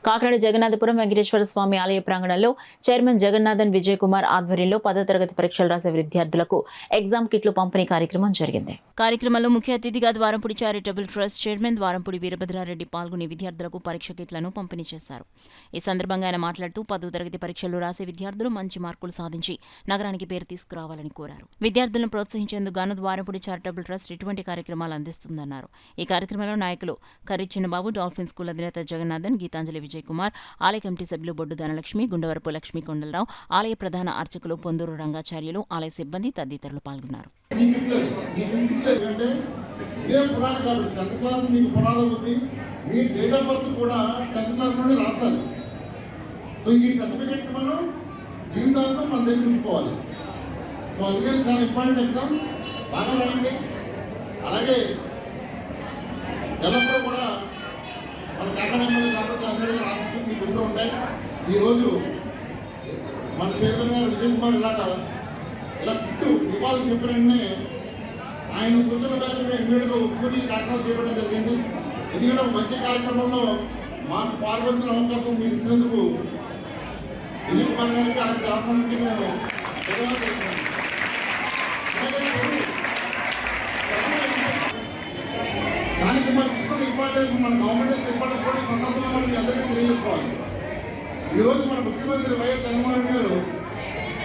కాకినాడ జగన్నాథపురం వెంకటేశ్వర స్వామి ఆలయ ప్రాంగణంలో చైర్మన్ జగన్నాథన్ విజయ్ కుమార్ ఆధ్వర్యంలో 10వ తరగతి పరీక్షలు రాసే విద్యార్థులకు ఎగ్జామ్ కిట్లు పంపిణీ కార్యక్రమం జరిగింది. కార్యక్రమంలో ముఖ్య అతిథిగా Dwarampudi charitable trust chairman Dwarampudi Veerabhadrareddy పాల్గొని విద్యార్థులకు పరీక్ష కిట్లను పంపిణీ చేశారు. ఈ సందర్భంగా ఆయన మాట్లాడుతూ 10వ తరగతి పరీక్షలు రాసే విద్యార్థులు మంచి మార్కులు సాధించి నగరానికి పేరు తీసుకురావాలని కోరారు. విద్యార్థులను ప్రోత్సహించేందుకు గాను ద్వారంపూడి చారిటబుల్ ట్రస్ట్ ఇటువంటి కార్యక్రమాలు అందిస్తుందన్నారు. ఈ కార్యక్రమంలో నాయకులు కర్రి చిన్నబాబు, డాల్ఫిన్ స్కూల్ అధినేత జగన్నాథన్, గీతాంజలి విజయ్ కుమార్, ఆలయ కమిటీ సభ్యులు బొడ్డు ధనలక్ష్మి, గుండవరపు లక్ష్మీ కొండలరావు, ఆలయ ప్రధాన అర్చకులు పొందూరు రంగాచార్యులు, ఆలయ సిబ్బంది తదితరులు పాల్గొన్నారు. జీవితాంతం మన దగ్గర ఉంచుకోవాలి. సో అందుకని చాలా ఇంపార్టెంట్ ఎగ్జామ్, బాగా రాయండి. అలాగే ఎల్లప్పుడూ కూడా మన కాకినాడ ఎమ్మెల్యే కాబట్టి అందరిగా రాష్ట్రం మీకు ఉంటూ ఉంటాయి. ఈరోజు మన చైర్మన్ గారు విజయ్ కుమార్ ఇలా కిట్టు ఇవ్వాలని చెప్పిన వెంటనే ఆయన సూచన మేరకు మేము ఇమ్మీడియట్గా ఒప్పుకొని కార్యక్రమం చేపట్టడం జరిగింది. ఎందుకంటే ఒక మంచి కార్యక్రమంలో మాకు పాల్గొంచిన అవకాశం మీరు ఇచ్చినందుకు విజయ్ కుమార్ గారికి అలాగే దేవస్థానానికి మేము ధన్యవాదాలు. దానికి మన ఇస్తున్న ఇంపార్టెన్స్, మన గవర్నమెంట్ ఇంపార్టెన్స్ కూడా సందర్భంగా మనం అందరికీ తెలియజేసుకోవాలి. ఈరోజు మన ముఖ్యమంత్రి వైఎస్ జగన్మోహన్ గారు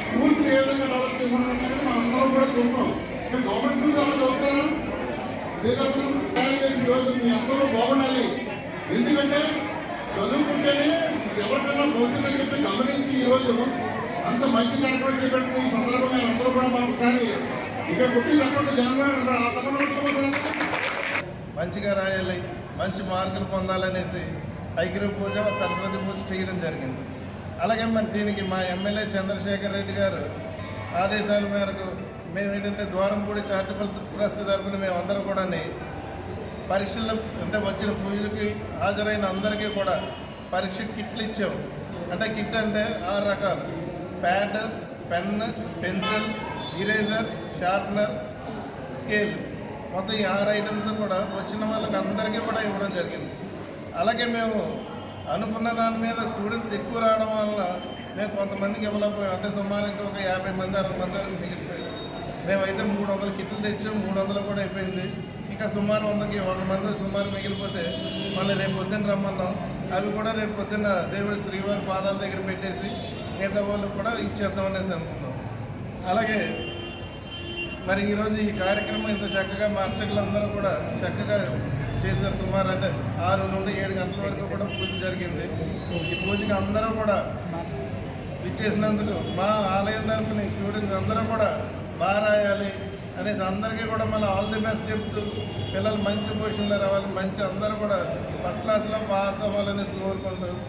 స్కూల్స్ ఏ విధంగా డెవలప్ చేసుకుంటున్నది మనం అందరం కూడా చూస్తున్నాం. గవర్నమెంట్ స్కూల్స్ అలా చదువుతారా తయారు చేసి ఈరోజు మీ అందరూ బాగుండాలి. ఎందుకంటే చదువుకుంటేనే ఎవరికైనా భవిష్యత్తు చెప్పి గమనించి ఈరోజు అంత మంచి కార్యక్రమం చేపట్టిన ఈ సందర్భంగా అందరూ కూడా మనం ఒకసారి ఇక్కడ పుట్టి తప్పకుండా జగన్మోహన్ మంచిగా రాయాలి, మంచి మార్కులు పొందాలనేసి ఐగిరి పూజ, సరస్వతి పూజ చేయడం జరిగింది. అలాగే మరి దీనికి మా ఎమ్మెల్యే చంద్రశేఖర్ రెడ్డి గారు ఆదేశాల మేరకు మేము ఏంటంటే ద్వారంపూడి చారిటబుల్ ట్రస్ట్ తరఫున మేమందరూ కూడా పరీక్షలు అంటే వచ్చిన పూజలకి హాజరైన అందరికీ కూడా పరీక్ష కిట్లు ఇచ్చాము. అంటే కిట్ అంటే 6 రకాలు: pad, pen, pencil, eraser, sharpener, scale, మొత్తం ఈ 6 ఐటమ్స్ కూడా వచ్చిన వాళ్ళకి అందరికీ కూడా ఇవ్వడం జరిగింది. అలాగే మేము అనుకున్న దాని మీద స్టూడెంట్స్ ఎక్కువ రావడం వల్ల మేము కొంతమందికి ఇవ్వలేకపోయాం. అంటే సుమారు ఇంకొక 50 మంది 60 మంది వరకు మిగిలిపోయారు. మేమైతే 300 కిట్లు తెచ్చాం, 300 కూడా అయిపోయింది. ఇంకా సుమారు 100 మంది సుమారు మిగిలిపోతే మళ్ళీ రేపు పొద్దున్న రమ్మన్నాం. అవి కూడా రేపు పొద్దున్న దేవుడి శ్రీవారి పాదాల దగ్గర పెట్టేసి మిగతా వాళ్ళు కూడా ఇచ్చేద్దాం అనేసి అనుకున్నాం. అలాగే మరి ఈరోజు ఈ కార్యక్రమం ఇంత చక్కగా మా అర్చకులందరూ కూడా చక్కగా చేశారు. సుమారు అంటే 6 నుండి 7 గంటల వరకు కూడా పూజ జరిగింది. ఈ పూజకి అందరూ కూడా ఇచ్చేసినందుకు మా ఆలయం తరఫున స్టూడెంట్స్ అందరూ కూడా బాగా రాయాలి అనేసి అందరికీ కూడా మళ్ళీ ఆల్ ది బెస్ట్ చెప్తూ పిల్లలు మంచి పొజిషన్లో రావాలి, మంచి అందరూ కూడా ఫస్ట్ క్లాస్లో పాస్ అవ్వాలనేసి కోరుకుంటూ